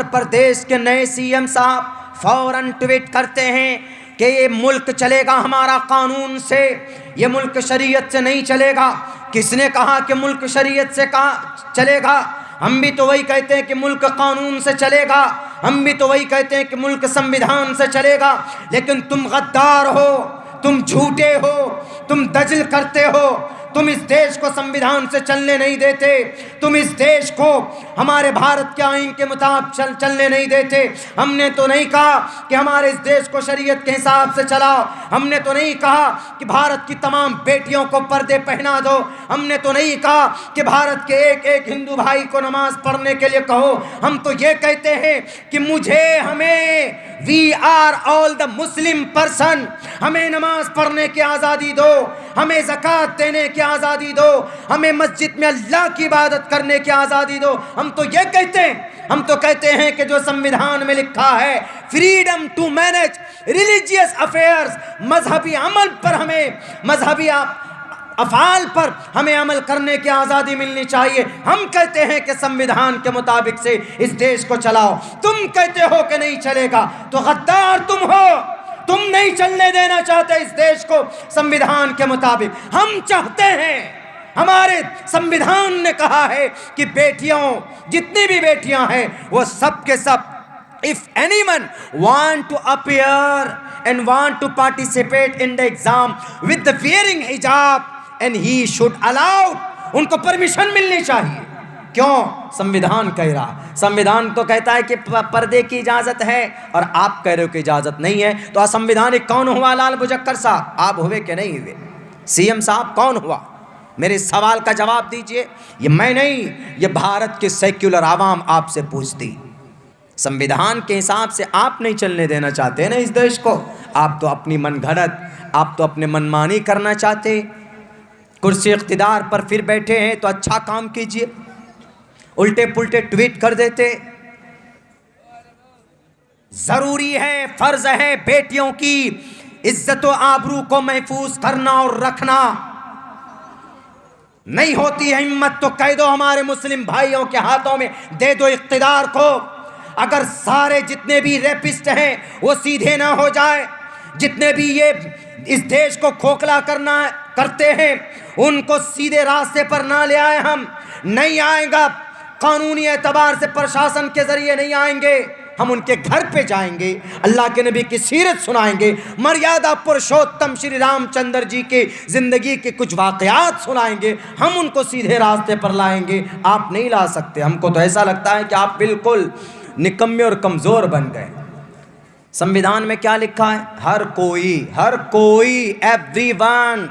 प्रदेश के नए सीएम साहब फौरन ट्वीट करते हैं कि ये मुल्क चलेगा हमारा कानून से, ये मुल्क शरीयत से नहीं चलेगा। किसने कहा कि मुल्क शरीयत से कहा चलेगा? हम भी तो वही कहते हैं कि मुल्क कानून से चलेगा, हम भी तो वही कहते हैं कि मुल्क संविधान से चलेगा। लेकिन तुम गद्दार हो, तुम झूठे हो, तुम दजल करते हो, तुम इस देश को संविधान से चलने नहीं देते, तुम इस देश को हमारे भारत के आईन के मुताबिक चलने नहीं देते। हमने तो नहीं कहा कि हमारे इस देश को शरीयत के हिसाब से चलाओ, हमने तो नहीं कहा कि भारत की तमाम बेटियों को पर्दे पहना दो, हमने तो नहीं कहा कि भारत के एक एक हिंदू भाई को नमाज पढ़ने के लिए कहो। हम तो ये कहते हैं कि हमें we are all the Muslim person, हमें नमाज पढ़ने की आज़ादी दो, हमें ज़कात देने की आज़ादी दो, हमें मस्जिद में अल्लाह की इबादत करने की आज़ादी दो। हम तो ये कहते हैं, हम तो कहते हैं कि जो संविधान में लिखा है freedom to manage religious affairs, मजहबी अमल पर हमें, मजहबी अफ़ाल पर हमें अमल करने की आज़ादी मिलनी चाहिए। हम कहते हैं कि संविधान के मुताबिक से इस देश को चलाओ। तुम कहते हो कि नहीं चलेगा, तो गद्दार तुम हो, तुम नहीं चलने देना चाहते इस देश को संविधान के मुताबिक। हम चाहते हैं, हमारे संविधान ने कहा है कि बेटियों, जितनी भी बेटियां हैं वो सब के सब, if anyone want to appear and want to participate in the exam with the wearing hijab and he should allow, उनको परमिशन मिलनी चाहिए। क्यों? संविधान कह रहा, संविधान तो कहता है कि पर्दे की इजाजत है और आप कह रहे हो कि इजाजत नहीं है। तो असंवैधानिक कौन हुआ लाल बुजक्कर साहब? आप हुए कि नहीं हुए? सीएम साहब कौन हुआ? मेरे सवाल का जवाब दीजिए। ये मैं नहीं, ये भारत के सेक्युलर आवाम आपसे पूछती। संविधान के हिसाब से आप नहीं चलने देना चाहते ना इस देश को, आप तो अपनी मनगढ़ंत, आप तो अपने मनमानी करना चाहते। कुर्सी इख्तिदार पर फिर बैठे हैं तो अच्छा काम कीजिए, उल्टे पुल्टे ट्वीट कर देते। जरूरी है, फर्ज है बेटियों की इज्जत व आबरू को महफूज करना और रखना। नहीं होती है हिम्मत तो कह दो हमारे मुस्लिम भाइयों के हाथों में दे दो इख्तिदार को। अगर सारे जितने भी रेपिस्ट हैं वो सीधे ना हो जाए, जितने भी ये इस देश को खोखला करते हैं उनको सीधे रास्ते पर ना ले आए, हम नहीं आएगा। कानूनी एतबार से प्रशासन के जरिए नहीं आएंगे, हम उनके घर पे जाएंगे, अल्लाह के नबी की सीरत सुनाएंगे, मर्यादा पुरुषोत्तम श्री रामचंद्र जी के ज़िंदगी के कुछ वाक़यात सुनाएंगे, हम उनको सीधे रास्ते पर लाएंगे। आप नहीं ला सकते। हमको तो ऐसा लगता है कि आप बिल्कुल निकम्मे और कमज़ोर बन गए। संविधान में क्या लिखा है? हर कोई, एवरीवन।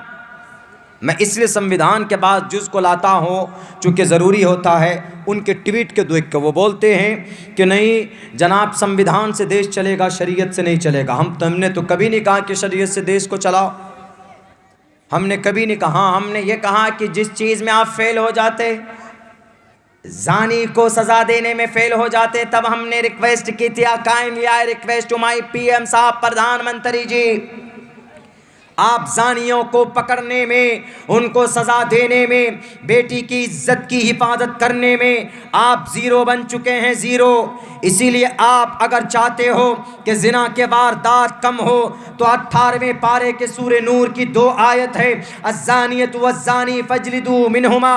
मैं इसलिए संविधान के बाद जुज़ को लाता हूँ चूँकि ज़रूरी होता है। उनके ट्वीट के देख के वो बोलते हैं कि नहीं जनाब, संविधान से देश चलेगा, शरीयत से नहीं चलेगा। हमने तो कभी नहीं कहा कि शरीयत से देश को चलाओ, हमने कभी नहीं कहा। हमने ये कहा कि जिस चीज़ में आप फेल हो जाते, जानी को सज़ा देने में फेल हो जाते, तब हमने रिक्वेस्ट की थी, kindly I request to my PM साहब, प्रधानमंत्री जी, आप जानियों को पकड़ने में, उनको सज़ा देने में, बेटी की इज्जत की हिफाजत करने में आप ज़ीरो बन चुके हैं, ज़ीरो। इसीलिए आप अगर चाहते हो कि ज़िना के वारदात कम हो तो 18वें पारे के सूरे नूर की 2 आयत है, अज़्ज़ानियतु वज़्ज़ानी फ़ज्लिदू मिनहुमा।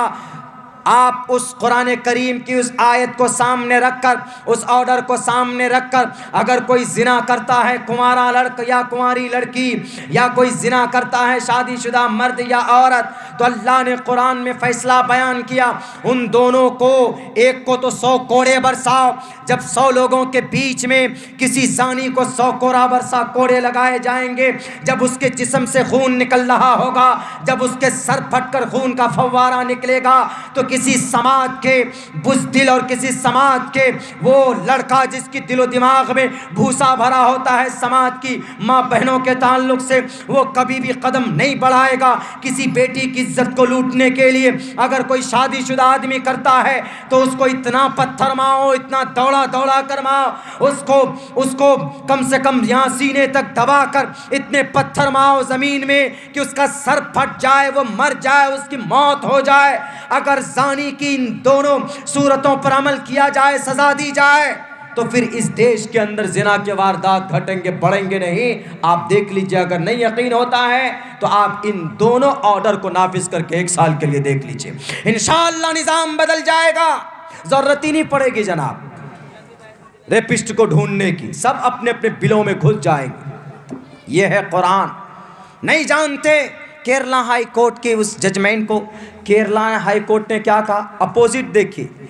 आप उस कुरान करीम की उस आयत को सामने रखकर, उस ऑर्डर को सामने रखकर, अगर कोई जिना करता है कुंवारा लड़का या कुंवारी लड़की, या कोई जिना करता है शादीशुदा मर्द या औरत, तो अल्लाह ने कुरान में फैसला बयान किया, उन दोनों को, एक को तो 100 कोड़े बरसाओ। जब 100 लोगों के बीच में किसी जानी को 100 कोड़ा बरसा कोड़े लगाए जाएंगे, जब उसके जिस्म से खून निकल रहा होगा, जब उसके सर फटकर खून का फव्वारा निकलेगा, तो किसी समाज के बुज़दिल और किसी समाज के वो लड़का जिसकी दिलो दिमाग में भूसा भरा होता है समाज की माँ बहनों के ताल्लुक से, वो कभी भी कदम नहीं बढ़ाएगा किसी बेटी की इज्जत को लूटने के लिए। अगर कोई शादीशुदा आदमी करता है तो उसको इतना पत्थर मारो, इतना दौड़ा दौड़ा कर मारो, उसको कम से कम यहाँ सीने तक दबा कर इतने पत्थर मारो ज़मीन में कि उसका सर फट जाए, वो मर जाए, उसकी मौत हो जाए। अगर जानी की इन दोनों सूरतों पर अमल किया जाए, सज़ा दी जाए, तो फिर इस देश के अंदर जिना के वारदात घटेंगे, बढ़ेंगे नहीं। आप देख लीजिए, अगर नहीं यकीन होता है तो आप इन दोनों ऑर्डर को नाफिज करके 1 साल के लिए देख लीजिए, इंशाअल्लाह निज़ाम बदल जाएगा। ज़रूरत ही नहीं पड़ेगी जनाब रेपिस्ट को ढूंढने की, सब अपने अपने बिलों में घुस जाएंगे। ये है कुरान। नहीं जानते केरला हाई कोर्ट के उस जजमेंट को। केरला हाई कोर्ट ने क्या कहा, अपोजिट देखिए।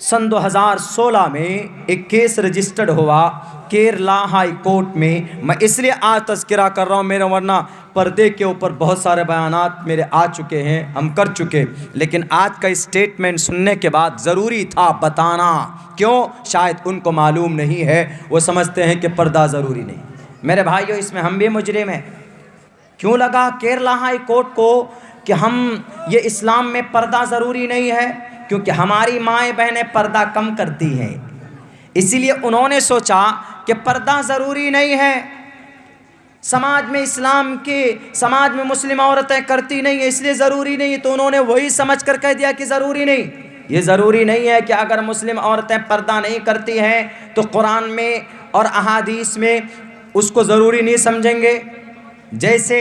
सन 2016 में एक केस रजिस्टर्ड हुआ केरला हाई कोर्ट में। मैं इसलिए आज तज़किरा कर रहा हूँ, मेरे वरना पर्दे के ऊपर बहुत सारे बयानात मेरे आ चुके हैं, हम कर चुके, लेकिन आज का स्टेटमेंट सुनने के बाद ज़रूरी था बताना। क्यों? शायद उनको मालूम नहीं है, वो समझते हैं कि पर्दा ज़रूरी नहीं। मेरे भाइयों, इसमें हम भी मुजरिम हैं। क्यों लगा केरला हाई कोर्ट को कि हम ये इस्लाम में पर्दा ज़रूरी नहीं है? क्योंकि हमारी माएँ बहनें पर्दा कम करती हैं, इसीलिए उन्होंने सोचा कि पर्दा ज़रूरी नहीं है। समाज में इस्लाम के समाज में मुस्लिम औरतें करती नहीं है, इसलिए ज़रूरी नहीं, तो उन्होंने वही समझ कर कह दिया कि ज़रूरी नहीं। ये ज़रूरी नहीं है कि अगर मुस्लिम औरतें पर्दा नहीं करती हैं तो कुरान में और अहादीस में उसको ज़रूरी नहीं समझेंगे। जैसे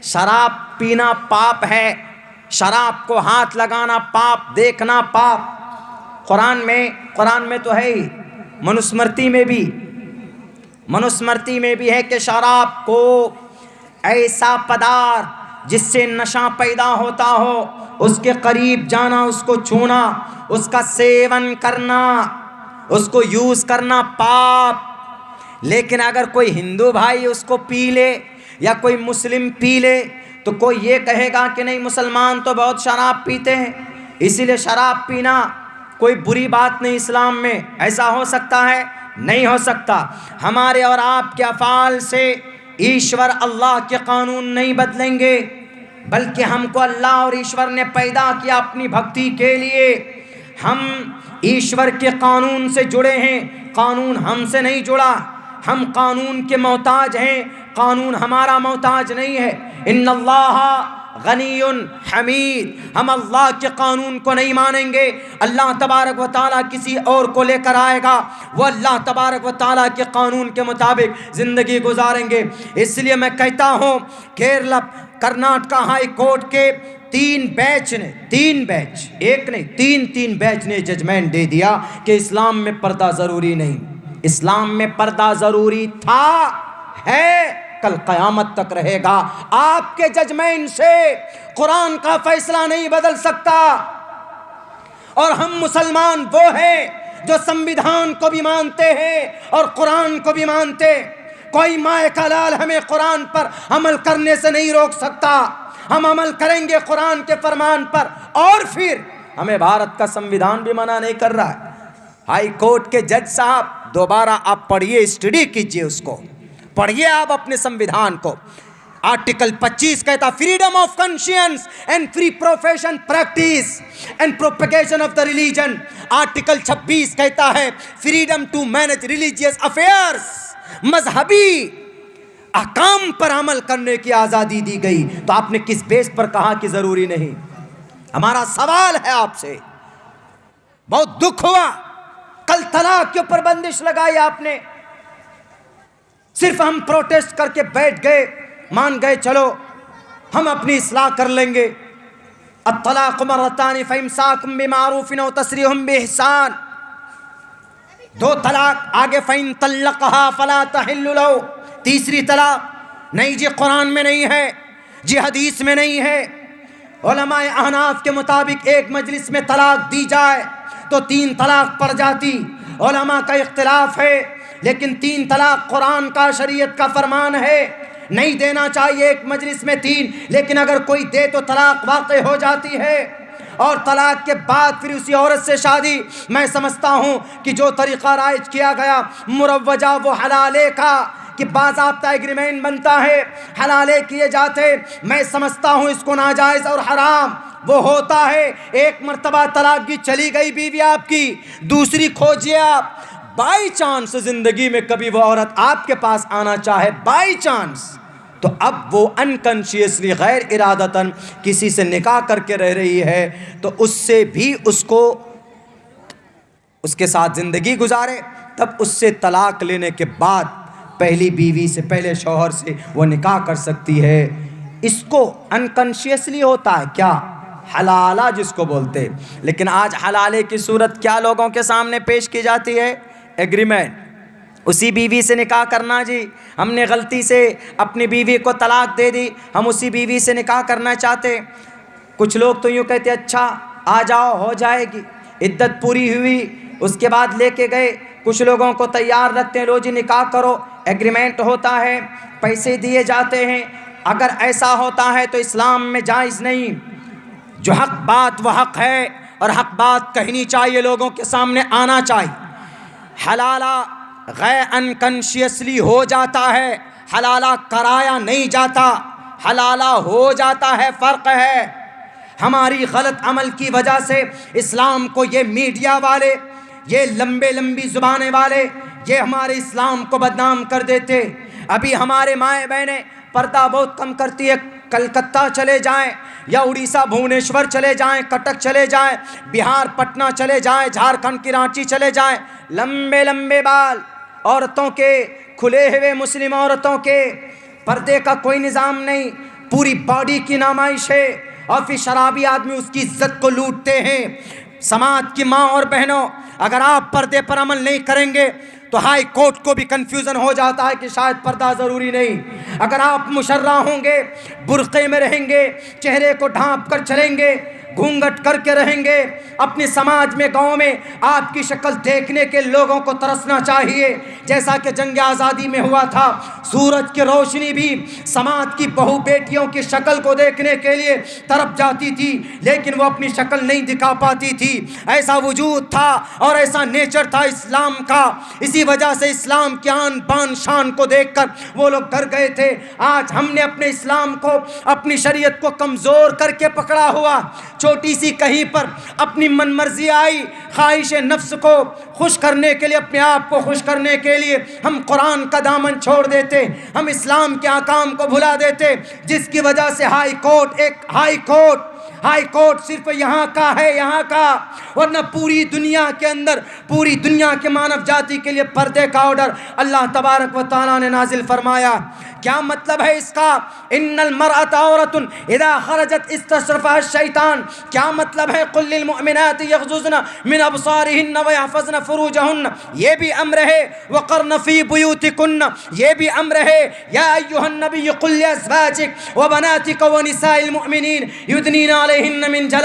शराब पीना पाप है, शराब को हाथ लगाना पाप, देखना पाप। कुरान में तो है ही, मनुस्मृति में भी है कि शराब को ऐसा पदार्थ जिससे नशा पैदा होता हो उसके करीब जाना, उसको छूना, उसका सेवन करना, उसको यूज़ करना पाप। लेकिन अगर कोई हिंदू भाई उसको पी ले या कोई मुस्लिम पी ले तो कोई ये कहेगा कि नहीं, मुसलमान तो बहुत शराब पीते हैं, इसीलिए शराब पीना कोई बुरी बात नहीं इस्लाम में। ऐसा हो सकता है? नहीं हो सकता। हमारे और आपके अफ़ाल से ईश्वर अल्लाह के कानून नहीं बदलेंगे, बल्कि हमको अल्लाह और ईश्वर ने पैदा किया अपनी भक्ति के लिए। हम ईश्वर के कानून से जुड़े हैं, कानून हमसे नहीं जुड़ा। हम कानून के मोहताज हैं, कानून हमारा मोहताज नहीं है। इन्नल्लाह गनीयुन हमीद। हम अल्लाह के कानून को नहीं मानेंगे। अल्लाह तबारक व तआला किसी और को लेकर आएगा, वो अल्लाह तबारक व तआला के कानून के मुताबिक ज़िंदगी गुजारेंगे। इसलिए मैं कहता हूँ केरला कर्नाटका हाई कोर्ट के 3 बैच ने, 3 बैच, एक नहीं 3 बैच ने जजमेंट दे दिया कि इस्लाम में पर्दा ज़रूरी नहीं। इस्लाम में पर्दा ज़रूरी था, है, कल क़यामत तक रहेगा। आपके जजमेंट से कुरान का फैसला नहीं बदल सकता। और हम मुसलमान वो हैं जो संविधान को भी मानते हैं और कुरान को भी मानते। कोई माए का लाल हमें कुरान पर अमल करने से नहीं रोक सकता। हम अमल करेंगे कुरान के फरमान पर, और फिर हमें भारत का संविधान भी मना नहीं कर रहा है। हाई कोर्ट के जज साहब, दोबारा आप पढ़िए, स्टडी कीजिए, उसको पढ़िए आप अपने संविधान को। आर्टिकल 25 कहता freedom of conscience and free profession practice and propagation of the religion. Article 26 कहता है freedom to manage religious affairs, मजहबी अहकाम पर अमल करने की आज़ादी दी गई। तो आपने किस बेस पर कहा कि ज़रूरी नहीं? हमारा सवाल है आपसे। बहुत दुख हुआ, कल तलाक के ऊपर बंदिश लगाई आपने। सिर्फ हम प्रोटेस्ट करके बैठ गए, मान गए चलो हम अपनी इस्लाह कर लेंगे। अत्तलाक़ु मर्रतानि फ़इम्साकुम बिमारूफ़िन व तस्रीहुम बिइहसान। 2 तलाक, आगे फ़इन तल्लक़हा फ़ला तहिल्लु लहु। तीसरी तलाक नहीं जी, कुरान में नहीं है जी, हदीस में नहीं है। उलमाए अहनाफ के मुताबिक एक मजलिस में तलाक दी जाए तो 3 तलाक पड़ जाती। उलमा का इख्तिलाफ है, लेकिन 3 तलाक कुरान का, शरीयत का फरमान है। नहीं देना चाहिए एक मजलिस में 3, लेकिन अगर कोई दे तो तलाक वाक़ई हो जाती है। और तलाक के बाद फिर उसी औरत से शादी, मैं समझता हूँ कि जो तरीक़ा राइज किया गया मुरव्वजा वो हलाले का, कि बाज़ाब्ता एग्रीमेंट बनता है, हलाले किए जाते, मैं समझता हूँ इसको नाजायज़ और हराम वो होता है। एक मर्तबा तलाक की चली गई बीवी आपकी, दूसरी खोजिए आप। बाई चांस ज़िंदगी में कभी वो औरत आपके पास आना चाहे, बाई चांस, तो अब वो अनकॉन्शियसली गैर इरादतन किसी से निकाह करके रह रही है, तो उससे भी उसको उसके साथ ज़िंदगी गुजारे। तब उससे तलाक लेने के बाद पहली बीवी से, पहले शौहर से वो निकाह कर सकती है। इसको अनकॉन्शियसली होता है क्या, हलाला जिसको बोलते। लेकिन आज हलाले की सूरत क्या लोगों के सामने पेश की जाती है, एग्रीमेंट, उसी बीवी से निकाह करना जी। हमने गलती से अपनी बीवी को तलाक दे दी, हम उसी बीवी से निकाह करना चाहते। कुछ लोग तो यूँ कहते अच्छा आ जाओ हो जाएगी, इद्दत पूरी हुई उसके बाद लेके गए। कुछ लोगों को तैयार रखते हैं, लो जी निकाह करो, एग्रीमेंट होता है, पैसे दिए जाते हैं। अगर ऐसा होता है तो इस्लाम में जायज़ नहीं। जो हक बात वह हक है और हक बात कहनी चाहिए, लोगों के सामने आना चाहिए। हलाला गैर अनकॉन्शियसली हो जाता है, हलाला कराया नहीं जाता, हलाला हो जाता है, फ़र्क है। हमारी गलत अमल की वजह से इस्लाम को ये मीडिया वाले, ये लंबी ज़ुबानें वाले, ये हमारे इस्लाम को बदनाम कर देते। अभी हमारे माएँ बहनें पर्दा बहुत कम करती है, कलकत्ता चले जाएं या उड़ीसा भुवनेश्वर चले जाएं, कटक चले जाएं, बिहार पटना चले जाएं, झारखंड की रांची चले जाएं, लंबे लंबे बाल औरतों के, खुले हुए मुस्लिम औरतों के, पर्दे का कोई निज़ाम नहीं, पूरी बॉडी की नामाइश है। और फिर शराबी आदमी उसकी इज्जत को लूटते हैं। समाज की माँ और बहनों, अगर आप पर्दे पर अमल नहीं करेंगे तो हाई कोर्ट को भी कंफ्यूजन हो जाता है कि शायद पर्दा ज़रूरी नहीं। अगर आप मुशर्रा होंगे, बुर्क़े में रहेंगे, चेहरे को ढांप कर चलेंगे, घूंघट करके रहेंगे, अपने समाज में, गांव में आपकी शक्ल देखने के लोगों को तरसना चाहिए। जैसा कि जंग आज़ादी में हुआ था, सूरज की रोशनी भी समाज की बहू बेटियों की शक्ल को देखने के लिए तरफ जाती थी, लेकिन वो अपनी शक्ल नहीं दिखा पाती थी। ऐसा वजूद था और ऐसा नेचर था इस्लाम का। इसी वजह से इस्लाम की आन बान शान को देखकर वो लोग डर गए थे। आज हमने अपने इस्लाम को, अपनी शरीयत को कमज़ोर करके पकड़ा हुआ। छोटी सी कहीं पर अपनी मनमर्जी आई, ख्वाहिश नफ्स को खुश करने के लिए, अपने आप को खुश करने के लिए हम कुरान का दामन छोड़ देते, हम इस्लाम के अहकाम को भुला देते, जिसकी वजह से हाई कोर्ट सिर्फ यहाँ का है, यहाँ का, वरना पूरी दुनिया के अंदर, पूरी दुनिया के मानव जाति के लिए पर्दे का ऑर्डर अल्लाह तबारक व तआला ने नाजिल फरमाया। क्या मतलब है इसका, इन्नल मरअत औरतुन इदा खरजत इस्तशरफहा शैतान। क्या मतलब है कुल लिल मुमिनाति यग़ज़ुज़ना मिन अबसारिहिन्न व यहफ़ज़ना फ़ुरूजहुन्न, ये भी अम्र है। वक़र्न फ़ी बुयूतिकुन्न, ये भी अम्र है। या अय्युहन नबिय्यु कुल लिअज़वाजिक व बनातिक व निसाइल मुमिनीन युदनीना अलैहिन्न मिन